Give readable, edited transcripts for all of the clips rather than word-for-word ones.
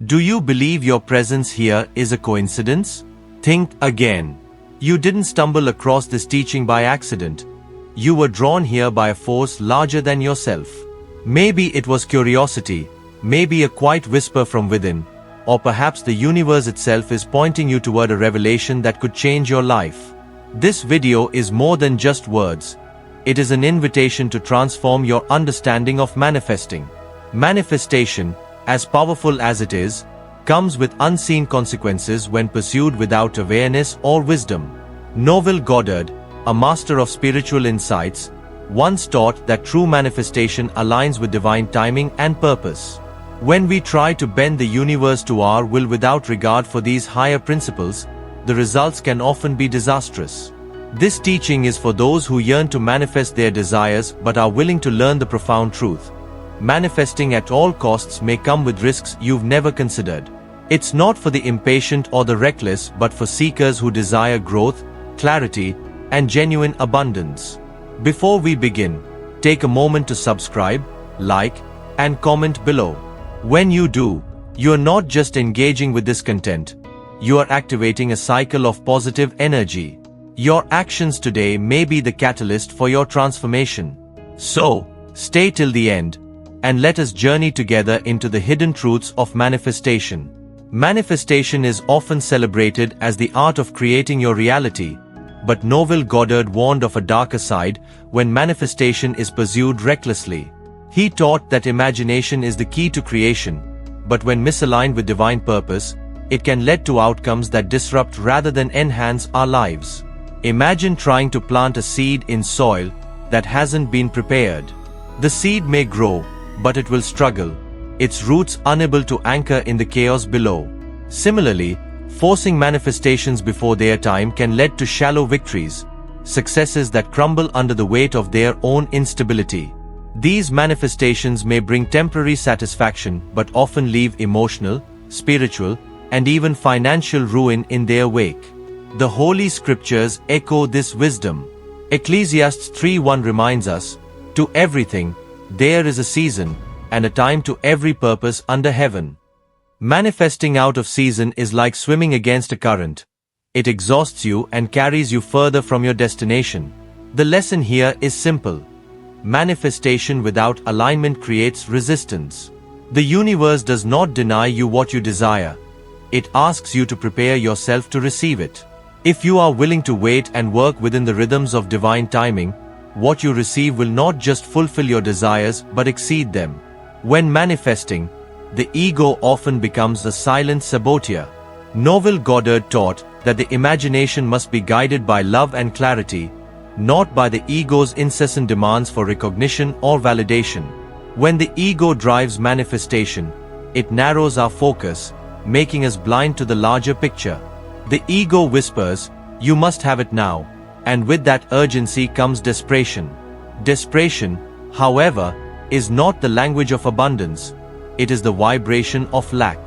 Do you believe your presence here is a coincidence? Think again. You didn't stumble across this teaching by accident. You were drawn here by a force larger than yourself. Maybe it was curiosity, maybe a quiet whisper from within, or perhaps the universe itself is pointing you toward a revelation that could change your life. This video is more than just words. It is an invitation to transform your understanding of manifesting. Manifestation, as powerful as it is, comes with unseen consequences when pursued without awareness or wisdom. Neville Goddard, a master of spiritual insights, once taught that true manifestation aligns with divine timing and purpose. When we try to bend the universe to our will without regard for these higher principles, the results can often be disastrous. This teaching is for those who yearn to manifest their desires but are willing to learn the profound truth. Manifesting at all costs may come with risks you've never considered. It's not for the impatient or the reckless, but for seekers who desire growth, clarity, and genuine abundance. Before we begin, take a moment to subscribe, like, and comment below. When you do, you're not just engaging with this content, you are activating a cycle of positive energy. Your actions today may be the catalyst for your transformation. So, stay till the end, and let us journey together into the hidden truths of manifestation. Manifestation is often celebrated as the art of creating your reality, but Neville Goddard warned of a darker side when manifestation is pursued recklessly. He taught that imagination is the key to creation, but when misaligned with divine purpose, it can lead to outcomes that disrupt rather than enhance our lives. Imagine trying to plant a seed in soil that hasn't been prepared. The seed may grow, but it will struggle, its roots unable to anchor in the chaos below. Similarly, forcing manifestations before their time can lead to shallow victories, successes that crumble under the weight of their own instability. These manifestations may bring temporary satisfaction but often leave emotional, spiritual, and even financial ruin in their wake. The Holy Scriptures echo this wisdom. Ecclesiastes 3:1 reminds us, "To everything, there is a season, and a time to every purpose under heaven." Manifesting out of season is like swimming against a current. It exhausts you and carries you further from your destination. The lesson here is simple. Manifestation without alignment creates resistance. The universe does not deny you what you desire. It asks you to prepare yourself to receive it. If you are willing to wait and work within the rhythms of divine timing, what you receive will not just fulfill your desires but exceed them. When manifesting, the ego often becomes the silent saboteur. Neville Goddard taught that the imagination must be guided by love and clarity, not by the ego's incessant demands for recognition or validation. When the ego drives manifestation, it narrows our focus, making us blind to the larger picture. The ego whispers, "You must have it now," and with that urgency comes desperation. Desperation, however, is not the language of abundance. It is the vibration of lack.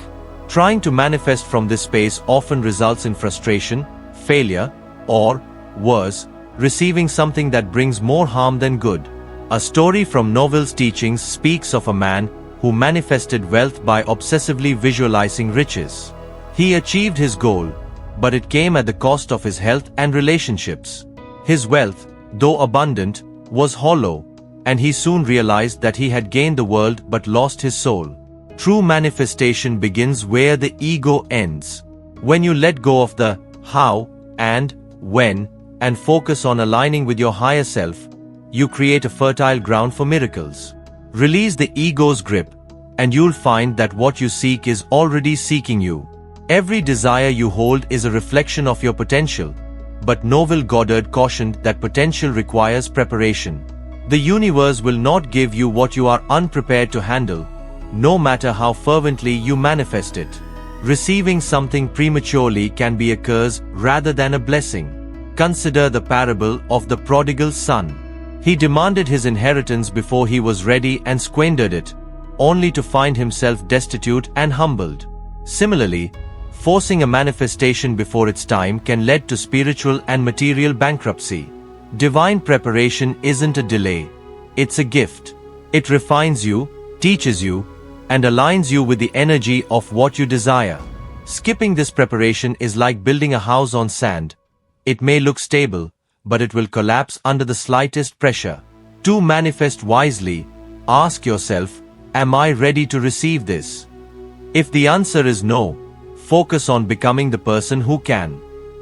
Trying to manifest from this space often results in frustration, failure, or, worse, receiving something that brings more harm than good. A story from Neville's teachings speaks of a man who manifested wealth by obsessively visualizing riches. He achieved his goal, but it came at the cost of his health and relationships. His wealth, though abundant, was hollow, and he soon realized that he had gained the world but lost his soul. True manifestation begins where the ego ends. When you let go of the how and when and focus on aligning with your higher self, you create a fertile ground for miracles. Release the ego's grip, and you'll find that what you seek is already seeking you. Every desire you hold is a reflection of your potential, but Neville Goddard cautioned that potential requires preparation. The universe will not give you what you are unprepared to handle, no matter how fervently you manifest it. Receiving something prematurely can be a curse rather than a blessing. Consider the parable of the prodigal son. He demanded his inheritance before he was ready and squandered it, only to find himself destitute and humbled. Similarly, forcing a manifestation before its time can lead to spiritual and material bankruptcy. Divine preparation isn't a delay, it's a gift. It refines you, teaches you, and aligns you with the energy of what you desire. Skipping this preparation is like building a house on sand. It may look stable, but it will collapse under the slightest pressure. To manifest wisely, ask yourself, am I ready to receive this? If the answer is no, focus on becoming the person who can.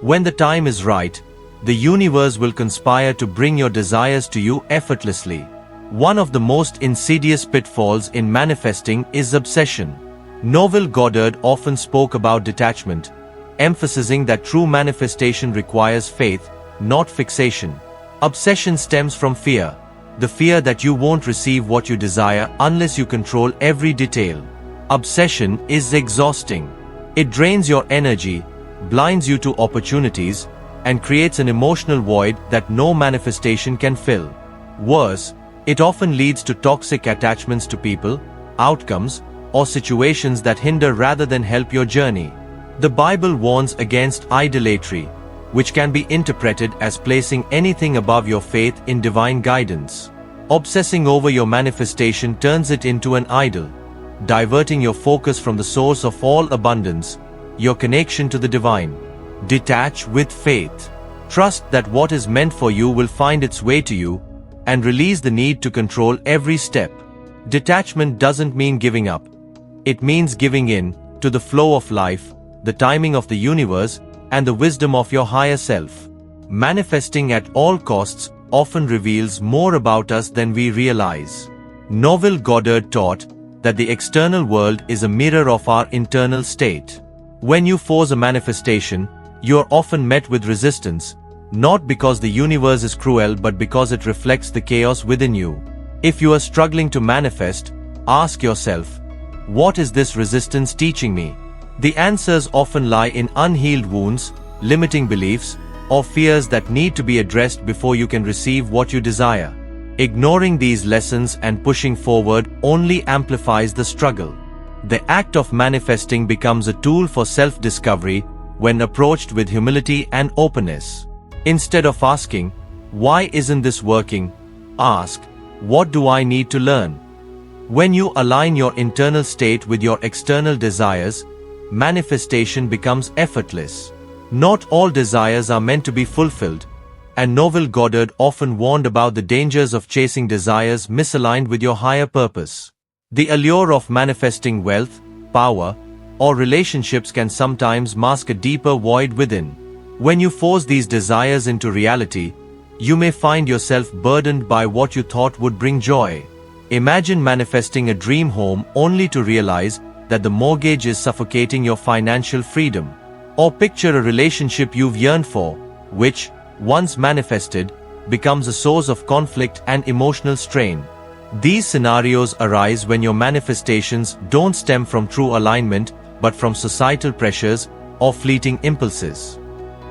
When the time is right, the universe will conspire to bring your desires to you effortlessly. One of the most insidious pitfalls in manifesting is obsession. Neville Goddard often spoke about detachment, emphasizing that true manifestation requires faith, not fixation. Obsession stems from fear, the fear that you won't receive what you desire unless you control every detail. Obsession is exhausting. It drains your energy, blinds you to opportunities, and creates an emotional void that no manifestation can fill. Worse, it often leads to toxic attachments to people, outcomes, or situations that hinder rather than help your journey. The Bible warns against idolatry, which can be interpreted as placing anything above your faith in divine guidance. Obsessing over your manifestation turns it into an idol, diverting your focus from the source of all abundance, your connection to the divine. Detach with faith. Trust that what is meant for you will find its way to you, and release the need to control every step. Detachment doesn't mean giving up. It means giving in to the flow of life, the timing of the universe, and the wisdom of your higher self. Manifesting at all costs often reveals more about us than we realize. Neville Goddard taught that the external world is a mirror of our internal state. When you force a manifestation, you are often met with resistance, not because the universe is cruel but because it reflects the chaos within you. If you are struggling to manifest, ask yourself, what is this resistance teaching me? The answers often lie in unhealed wounds, limiting beliefs, or fears that need to be addressed before you can receive what you desire. Ignoring these lessons and pushing forward only amplifies the struggle. The act of manifesting becomes a tool for self-discovery when approached with humility and openness. Instead of asking, why isn't this working? Ask, what do I need to learn? When you align your internal state with your external desires, manifestation becomes effortless. Not all desires are meant to be fulfilled, and Neville Goddard often warned about the dangers of chasing desires misaligned with your higher purpose. The allure of manifesting wealth, power, or relationships can sometimes mask a deeper void within. When you force these desires into reality, you may find yourself burdened by what you thought would bring joy. Imagine manifesting a dream home only to realize that the mortgage is suffocating your financial freedom. Or picture a relationship you've yearned for, which, once manifested, becomes a source of conflict and emotional strain. These scenarios arise when your manifestations don't stem from true alignment but from societal pressures or fleeting impulses.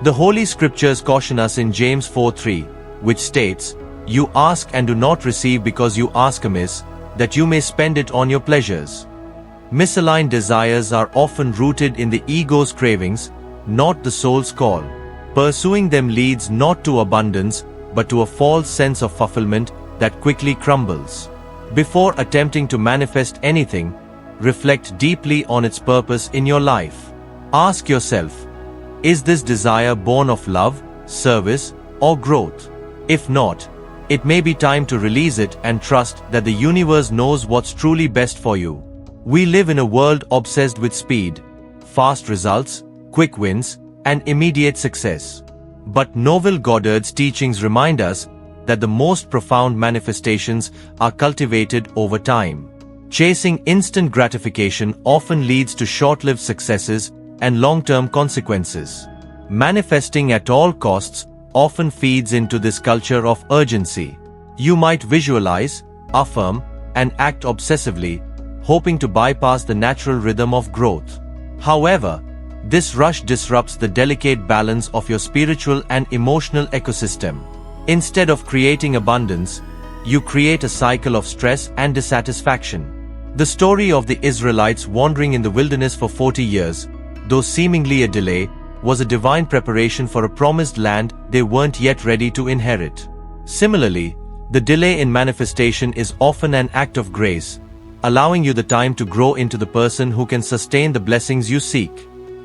The Holy Scriptures caution us in James 4:3, which states, "You ask and do not receive because you ask amiss, that you may spend it on your pleasures." Misaligned desires are often rooted in the ego's cravings, not the soul's call. Pursuing them leads not to abundance, but to a false sense of fulfillment that quickly crumbles. Before attempting to manifest anything, reflect deeply on its purpose in your life. Ask yourself, is this desire born of love, service, or growth? If not, it may be time to release it and trust that the universe knows what's truly best for you. We live in a world obsessed with speed, fast results, quick wins, and immediate success. But Neville Goddard's teachings remind us that the most profound manifestations are cultivated over time. Chasing instant gratification often leads to short-lived successes and long-term consequences. Manifesting at all costs often feeds into this culture of urgency. You might visualize, affirm, and act obsessively, hoping to bypass the natural rhythm of growth. However, this rush disrupts the delicate balance of your spiritual and emotional ecosystem. Instead of creating abundance, you create a cycle of stress and dissatisfaction. The story of the Israelites wandering in the wilderness for 40 years, though seemingly a delay, was a divine preparation for a promised land they weren't yet ready to inherit. Similarly, the delay in manifestation is often an act of grace, allowing you the time to grow into the person who can sustain the blessings you seek.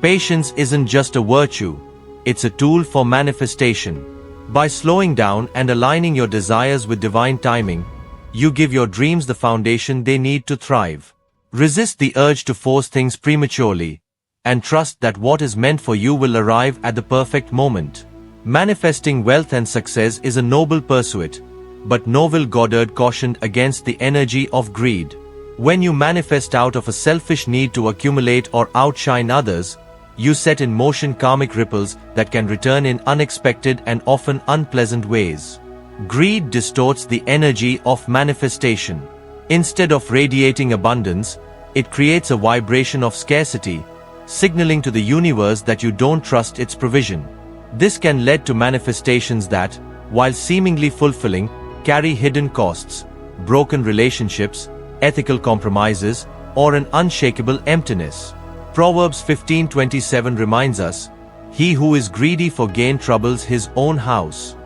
Patience isn't just a virtue, it's a tool for manifestation. By slowing down and aligning your desires with divine timing, you give your dreams the foundation they need to thrive. Resist the urge to force things prematurely, and trust that what is meant for you will arrive at the perfect moment. Manifesting wealth and success is a noble pursuit, but Neville Goddard cautioned against the energy of greed. When you manifest out of a selfish need to accumulate or outshine others, you set in motion karmic ripples that can return in unexpected and often unpleasant ways. Greed distorts the energy of manifestation. Instead of radiating abundance, it creates a vibration of scarcity, signaling to the universe that you don't trust its provision. This can lead to manifestations that, while seemingly fulfilling, carry hidden costs, broken relationships, ethical compromises, or an unshakable emptiness. Proverbs 15:27 reminds us, "He who is greedy for gain troubles his own house."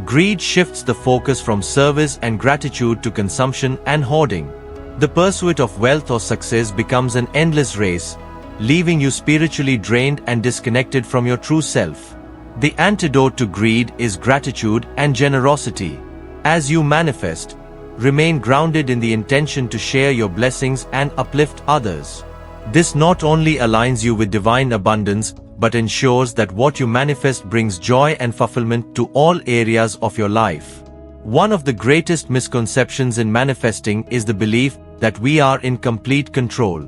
Greed shifts the focus from service and gratitude to consumption and hoarding. The pursuit of wealth or success becomes an endless race, leaving you spiritually drained and disconnected from your true self. The antidote to greed is gratitude and generosity. As you manifest, remain grounded in the intention to share your blessings and uplift others. This not only aligns you with divine abundance, but ensures that what you manifest brings joy and fulfillment to all areas of your life. One of the greatest misconceptions in manifesting is the belief that we are in complete control.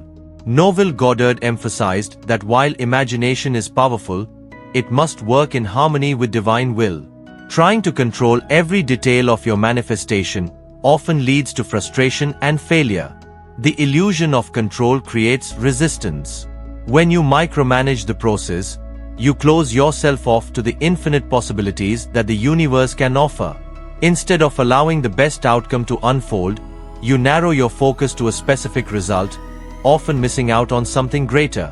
Neville Goddard emphasized that while imagination is powerful, it must work in harmony with divine will. Trying to control every detail of your manifestation often leads to frustration and failure. The illusion of control creates resistance. When you micromanage the process, you close yourself off to the infinite possibilities that the universe can offer. Instead of allowing the best outcome to unfold, you narrow your focus to a specific result, often missing out on something greater.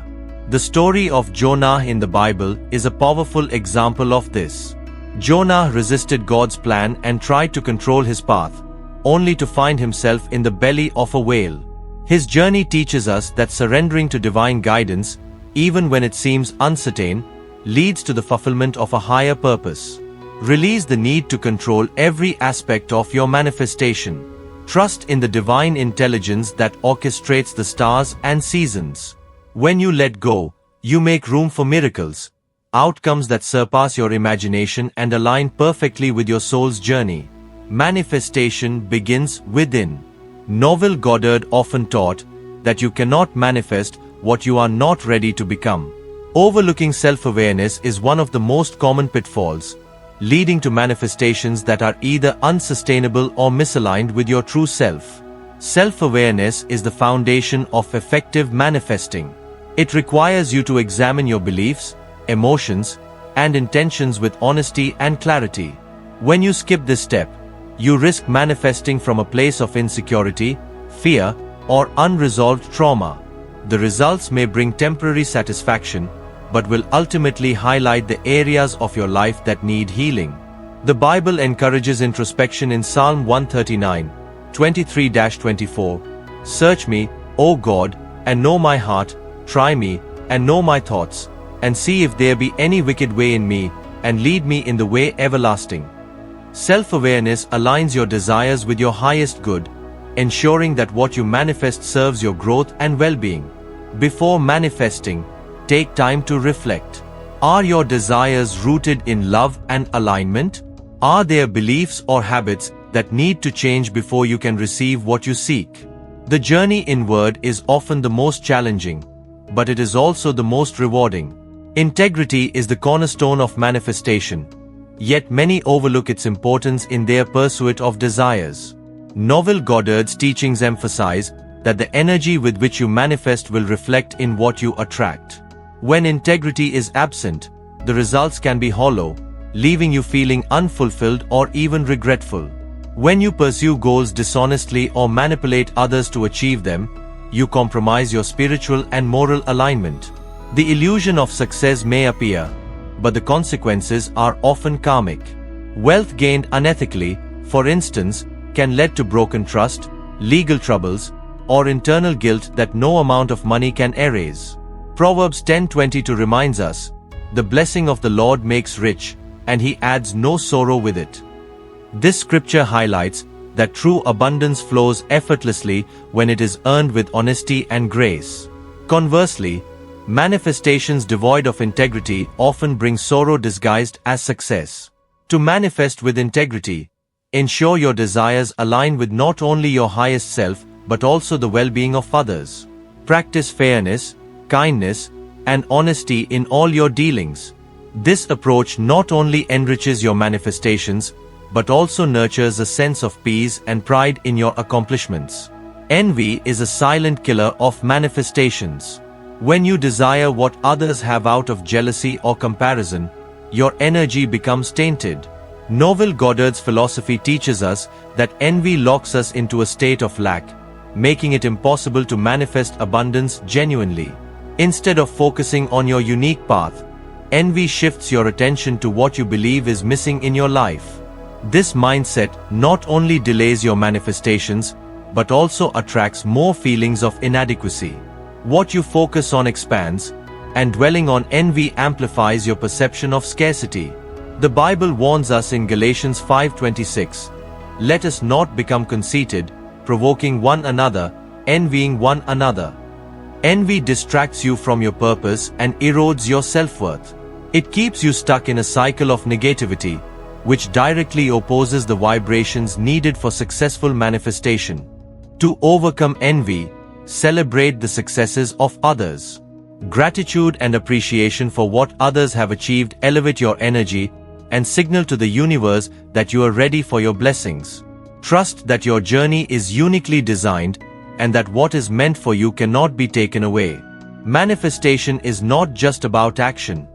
The story of Jonah in the Bible is a powerful example of this. Jonah resisted God's plan and tried to control his path, only to find himself in the belly of a whale. His journey teaches us that surrendering to divine guidance, even when it seems uncertain, leads to the fulfillment of a higher purpose. Release the need to control every aspect of your manifestation. Trust in the divine intelligence that orchestrates the stars and seasons. When you let go, you make room for miracles, outcomes that surpass your imagination and align perfectly with your soul's journey. Manifestation begins within. Neville Goddard often taught that you cannot manifest what you are not ready to become. Overlooking self-awareness is one of the most common pitfalls, leading to manifestations that are either unsustainable or misaligned with your true self. Self-awareness is the foundation of effective manifesting. It requires you to examine your beliefs, emotions, and intentions with honesty and clarity. When you skip this step, you risk manifesting from a place of insecurity, fear, or unresolved trauma. The results may bring temporary satisfaction, but will ultimately highlight the areas of your life that need healing. The Bible encourages introspection in Psalm 139, 23-24. "Search me, O God, and know my heart, try me, and know my thoughts, and see if there be any wicked way in me, and lead me in the way everlasting." Self-awareness aligns your desires with your highest good, ensuring that what you manifest serves your growth and well-being. Before manifesting, take time to reflect. Are your desires rooted in love and alignment? Are there beliefs or habits that need to change before you can receive what you seek? The journey inward is often the most challenging, but it is also the most rewarding. Integrity is the cornerstone of manifestation, yet many overlook its importance in their pursuit of desires. Neville Goddard's teachings emphasize that the energy with which you manifest will reflect in what you attract. When integrity is absent, the results can be hollow, leaving you feeling unfulfilled or even regretful. When you pursue goals dishonestly or manipulate others to achieve them, you compromise your spiritual and moral alignment. The illusion of success may appear, but the consequences are often karmic. Wealth gained unethically, for instance, can lead to broken trust, legal troubles, or internal guilt that no amount of money can erase. Proverbs 10:22 reminds us, "The blessing of the Lord makes rich, and he adds no sorrow with it." This scripture highlights that true abundance flows effortlessly when it is earned with honesty and grace. Conversely, manifestations devoid of integrity often bring sorrow disguised as success. To manifest with integrity, ensure your desires align with not only your highest self but also the well-being of others. Practice fairness, kindness, and honesty in all your dealings. This approach not only enriches your manifestations but also nurtures a sense of peace and pride in your accomplishments. Envy is a silent killer of manifestations. When you desire what others have out of jealousy or comparison, your energy becomes tainted. Neville Goddard's philosophy teaches us that envy locks us into a state of lack, making it impossible to manifest abundance genuinely. Instead of focusing on your unique path, envy shifts your attention to what you believe is missing in your life. This mindset not only delays your manifestations, but also attracts more feelings of inadequacy. What you focus on expands, and dwelling on envy amplifies your perception of scarcity. The Bible warns us in Galatians 5:26, "Let us not become conceited, provoking one another, envying one another." Envy distracts you from your purpose and erodes your self-worth. It keeps you stuck in a cycle of negativity, which directly opposes the vibrations needed for successful manifestation. To overcome envy, celebrate the successes of others. Gratitude and appreciation for what others have achieved elevate your energy and signal to the universe that you are ready for your blessings. Trust that your journey is uniquely designed and that what is meant for you cannot be taken away. Manifestation is not just about action.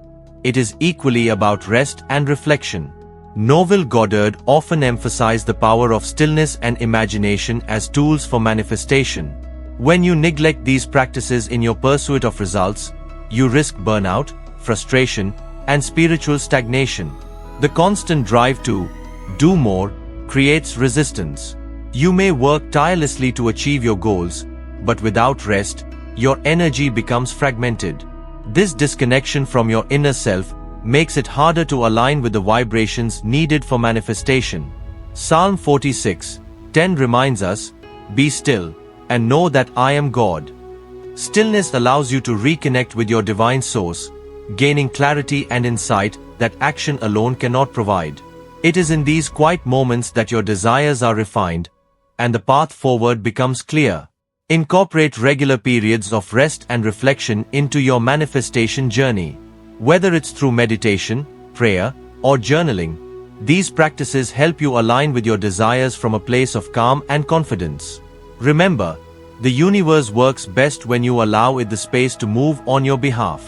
It is equally about rest and reflection. Neville Goddard often emphasized the power of stillness and imagination as tools for manifestation. When you neglect these practices in your pursuit of results, you risk burnout, frustration, and spiritual stagnation. The constant drive to do more creates resistance. You may work tirelessly to achieve your goals, but without rest, your energy becomes fragmented. This disconnection from your inner self makes it harder to align with the vibrations needed for manifestation. Psalm 46:10 reminds us, "Be still, and know that I am God." Stillness allows you to reconnect with your divine source, gaining clarity and insight that action alone cannot provide. It is in these quiet moments that your desires are refined, and the path forward becomes clear. Incorporate regular periods of rest and reflection into your manifestation journey. Whether it's through meditation, prayer, or journaling, these practices help you align with your desires from a place of calm and confidence. Remember, the universe works best when you allow it the space to move on your behalf.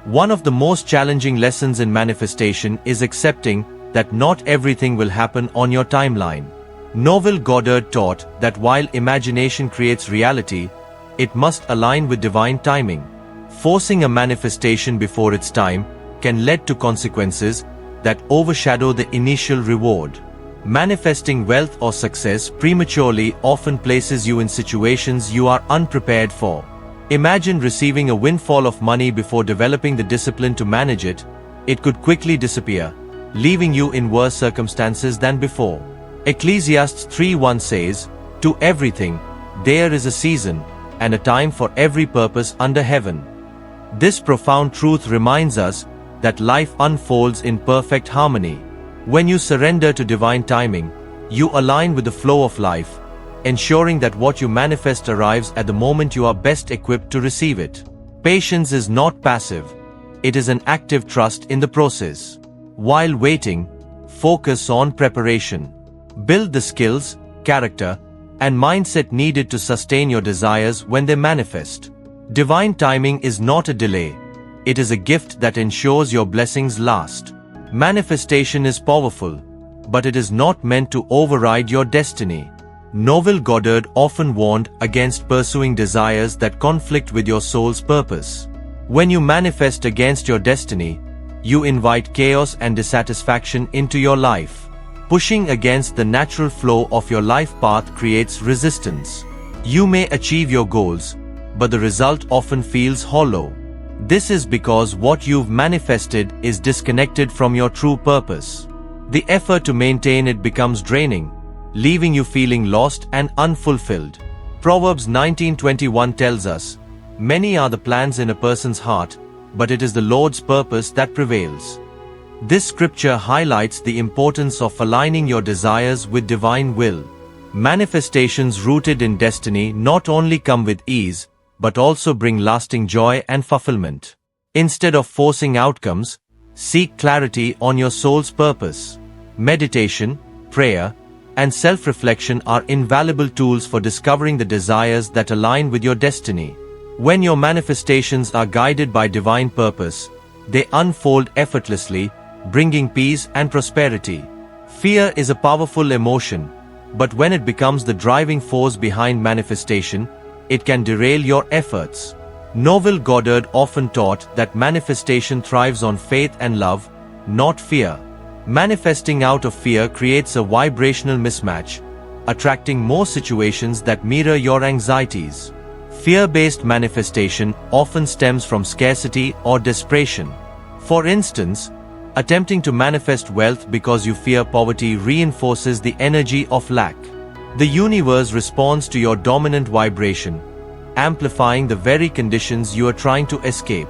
One of the most challenging lessons in manifestation is accepting that not everything will happen on your timeline. Neville Goddard taught that while imagination creates reality, it must align with divine timing. Forcing a manifestation before its time can lead to consequences that overshadow the initial reward. Manifesting wealth or success prematurely often places you in situations you are unprepared for. Imagine receiving a windfall of money before developing the discipline to manage it. It could quickly disappear, leaving you in worse circumstances than before. Ecclesiastes 3:1 says, "To everything, there is a season, and a time for every purpose under heaven." This profound truth reminds us that life unfolds in perfect harmony. When you surrender to divine timing, you align with the flow of life, ensuring that what you manifest arrives at the moment you are best equipped to receive it. Patience is not passive. It is an active trust in the process. While waiting, focus on preparation. Build the skills, character, and mindset needed to sustain your desires when they manifest. Divine timing is not a delay. It is a gift that ensures your blessings last. Manifestation is powerful, but it is not meant to override your destiny. Neville Goddard often warned against pursuing desires that conflict with your soul's purpose. When you manifest against your destiny, you invite chaos and dissatisfaction into your life. Pushing against the natural flow of your life path creates resistance. You may achieve your goals, but the result often feels hollow. This is because what you've manifested is disconnected from your true purpose. The effort to maintain it becomes draining, leaving you feeling lost and unfulfilled. Proverbs 19:21 tells us, "Many are the plans in a person's heart, but it is the Lord's purpose that prevails." This scripture highlights the importance of aligning your desires with divine will. Manifestations rooted in destiny not only come with ease, but also bring lasting joy and fulfillment. Instead of forcing outcomes, seek clarity on your soul's purpose. Meditation, prayer, and self-reflection are invaluable tools for discovering the desires that align with your destiny. When your manifestations are guided by divine purpose, they unfold effortlessly, bringing peace and prosperity. Fear is a powerful emotion, but when it becomes the driving force behind manifestation, it can derail your efforts. Neville Goddard often taught that manifestation thrives on faith and love, not fear. Manifesting out of fear creates a vibrational mismatch, attracting more situations that mirror your anxieties. Fear-based manifestation often stems from scarcity or desperation. For instance, attempting to manifest wealth because you fear poverty reinforces the energy of lack. The universe responds to your dominant vibration, amplifying the very conditions you are trying to escape.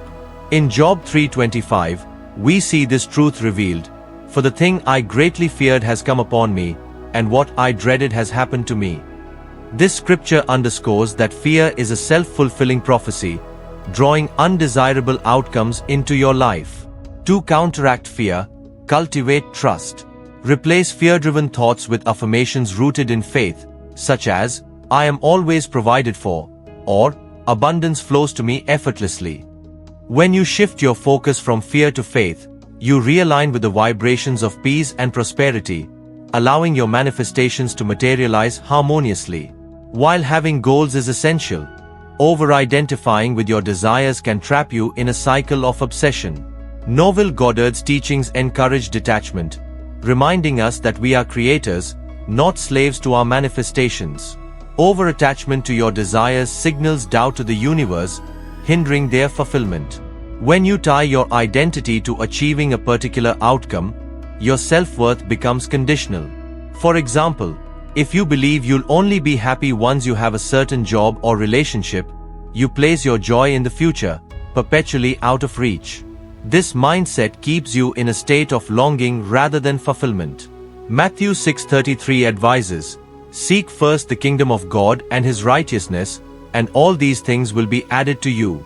In Job 3:25, we see this truth revealed, "For the thing I greatly feared has come upon me, and what I dreaded has happened to me." This scripture underscores that fear is a self-fulfilling prophecy, drawing undesirable outcomes into your life. To counteract fear, cultivate trust. Replace fear-driven thoughts with affirmations rooted in faith, such as, "I am always provided for," or "Abundance flows to me effortlessly." When you shift your focus from fear to faith, you realign with the vibrations of peace and prosperity, allowing your manifestations to materialize harmoniously. While having goals is essential, over-identifying with your desires can trap you in a cycle of obsession. Neville Goddard's teachings encourage detachment, reminding us that we are creators, not slaves to our manifestations. Over-attachment to your desires signals doubt to the universe, hindering their fulfillment. When you tie your identity to achieving a particular outcome, your self-worth becomes conditional. For example, if you believe you'll only be happy once you have a certain job or relationship, you place your joy in the future, perpetually out of reach. This mindset keeps you in a state of longing rather than fulfillment. Matthew 6:33 advises, "Seek first the kingdom of God and His righteousness, and all these things will be added to you."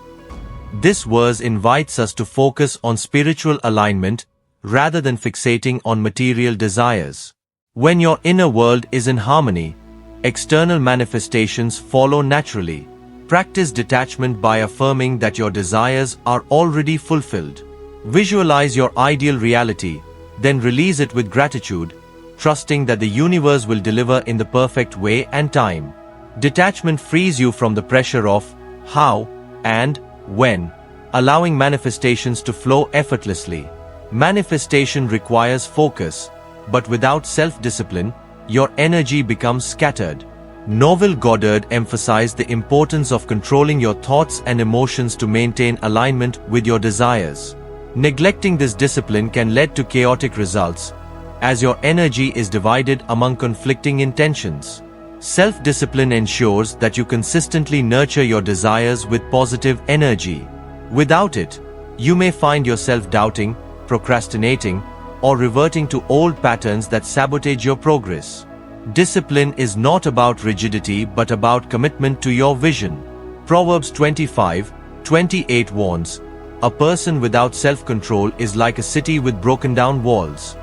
This verse invites us to focus on spiritual alignment rather than fixating on material desires. When your inner world is in harmony, external manifestations follow naturally. Practice detachment by affirming that your desires are already fulfilled. Visualize your ideal reality, then release it with gratitude, trusting that the universe will deliver in the perfect way and time. Detachment frees you from the pressure of how and when, allowing manifestations to flow effortlessly. Manifestation requires focus, but without self-discipline, your energy becomes scattered. Neville Goddard emphasized the importance of controlling your thoughts and emotions to maintain alignment with your desires. Neglecting this discipline can lead to chaotic results, as your energy is divided among conflicting intentions. Self-discipline ensures that you consistently nurture your desires with positive energy. Without it, you may find yourself doubting, procrastinating, or reverting to old patterns that sabotage your progress. Discipline is not about rigidity but about commitment to your vision. Proverbs 25:28 warns, "A person without self-control is like a city with broken-down walls."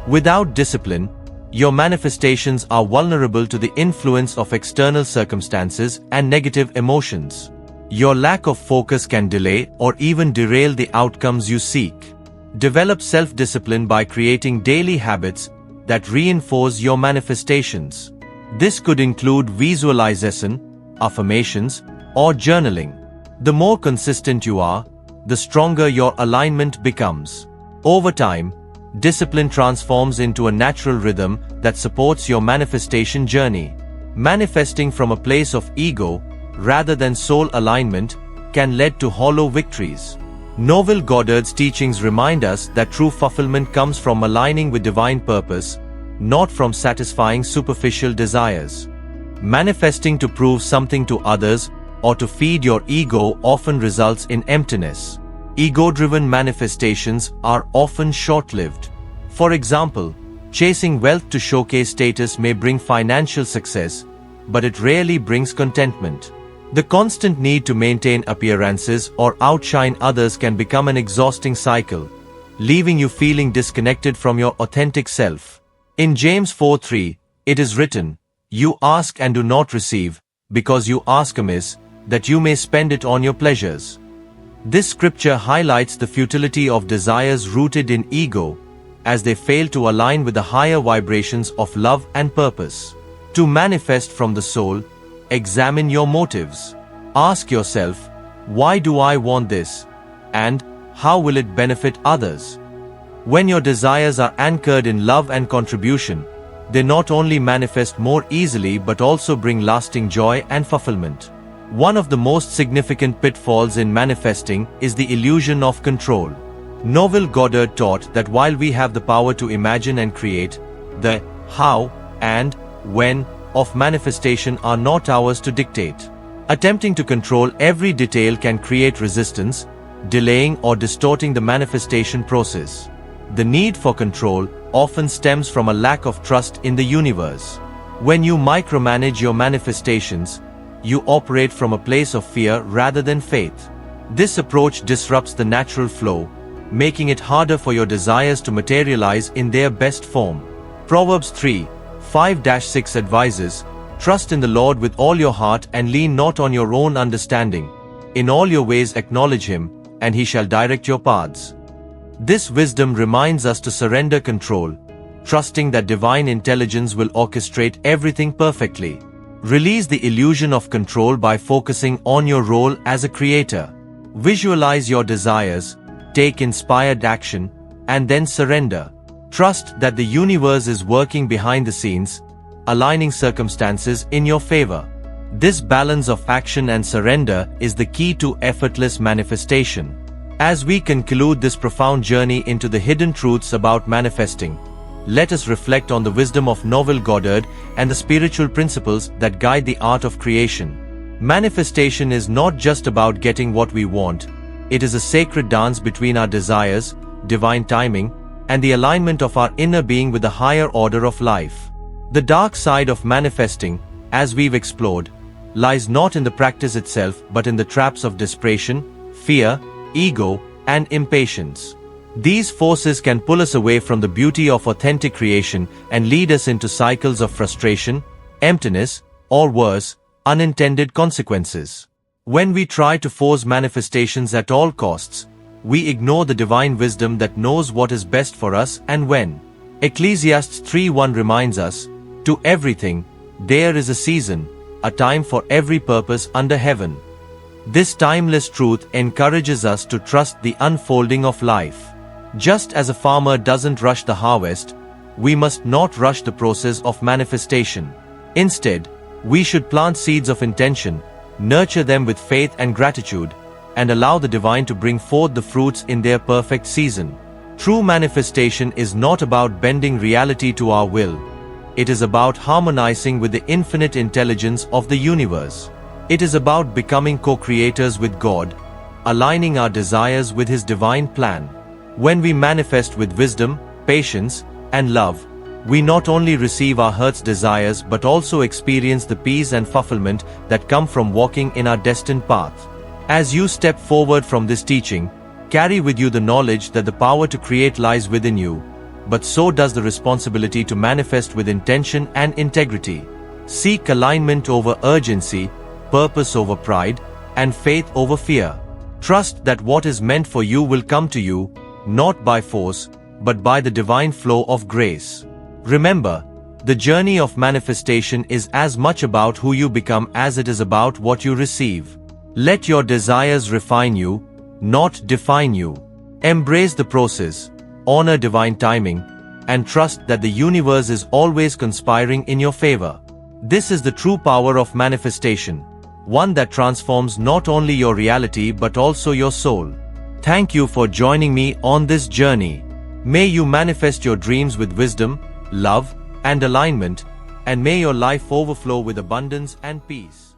Without discipline, your manifestations are vulnerable to the influence of external circumstances and negative emotions. Your lack of focus can delay or even derail the outcomes you seek. Develop self-discipline by creating daily habits that reinforce your manifestations. This could include visualization, affirmations, or journaling. The more consistent you are, the stronger your alignment becomes. Over time, discipline transforms into a natural rhythm that supports your manifestation journey. Manifesting from a place of ego, rather than soul alignment, can lead to hollow victories. Neville Goddard's teachings remind us that true fulfillment comes from aligning with divine purpose, not from satisfying superficial desires. Manifesting to prove something to others or to feed your ego often results in emptiness. Ego-driven manifestations are often short-lived. For example, chasing wealth to showcase status may bring financial success, but it rarely brings contentment. The constant need to maintain appearances or outshine others can become an exhausting cycle, leaving you feeling disconnected from your authentic self. In James 4:3, it is written, "You ask and do not receive, because you ask amiss, that you may spend it on your pleasures." This scripture highlights the futility of desires rooted in ego, as they fail to align with the higher vibrations of love and purpose. To manifest from the soul, examine your motives. Ask yourself, why do I want this? And how will it benefit others? When your desires are anchored in love and contribution, they not only manifest more easily but also bring lasting joy and fulfillment. One of the most significant pitfalls in manifesting is the illusion of control. Neville Goddard taught that while we have the power to imagine and create, the how and when of manifestation are not ours to dictate. Attempting to control every detail can create resistance, delaying or distorting the manifestation process. The need for control often stems from a lack of trust in the universe. When you micromanage your manifestations, you operate from a place of fear rather than faith. This approach disrupts the natural flow, making it harder for your desires to materialize in their best form. Proverbs 3:5-6 advises, "Trust in the Lord with all your heart and lean not on your own understanding. In all your ways acknowledge Him, and He shall direct your paths." This wisdom reminds us to surrender control, trusting that divine intelligence will orchestrate everything perfectly. Release the illusion of control by focusing on your role as a creator. Visualize your desires, take inspired action, and then surrender. Trust that the universe is working behind the scenes, aligning circumstances in your favor. This balance of action and surrender is the key to effortless manifestation. As we conclude this profound journey into the hidden truths about manifesting, let us reflect on the wisdom of Neville Goddard and the spiritual principles that guide the art of creation. Manifestation is not just about getting what we want. It is a sacred dance between our desires, divine timing, and the alignment of our inner being with the higher order of life. The dark side of manifesting, as we've explored, lies not in the practice itself but in the traps of desperation, fear, ego, and impatience. These forces can pull us away from the beauty of authentic creation and lead us into cycles of frustration, emptiness, or worse, unintended consequences. When we try to force manifestations at all costs, we ignore the divine wisdom that knows what is best for us and when. Ecclesiastes 3:1 reminds us, "To everything, there is a season, a time for every purpose under heaven." This timeless truth encourages us to trust the unfolding of life. Just as a farmer doesn't rush the harvest, we must not rush the process of manifestation. Instead, we should plant seeds of intention, nurture them with faith and gratitude, and allow the divine to bring forth the fruits in their perfect season. True manifestation is not about bending reality to our will. It is about harmonizing with the infinite intelligence of the universe. It is about becoming co-creators with God, aligning our desires with His divine plan. When we manifest with wisdom, patience, and love, we not only receive our heart's desires but also experience the peace and fulfillment that come from walking in our destined path. As you step forward from this teaching, carry with you the knowledge that the power to create lies within you, but so does the responsibility to manifest with intention and integrity. Seek alignment over urgency, purpose over pride, and faith over fear. Trust that what is meant for you will come to you, not by force, but by the divine flow of grace. Remember, the journey of manifestation is as much about who you become as it is about what you receive. Let your desires refine you, not define you. Embrace the process, honor divine timing, and trust that the universe is always conspiring in your favor. This is the true power of manifestation, one that transforms not only your reality but also your soul. Thank you for joining me on this journey. May you manifest your dreams with wisdom, love, and alignment, and may your life overflow with abundance and peace.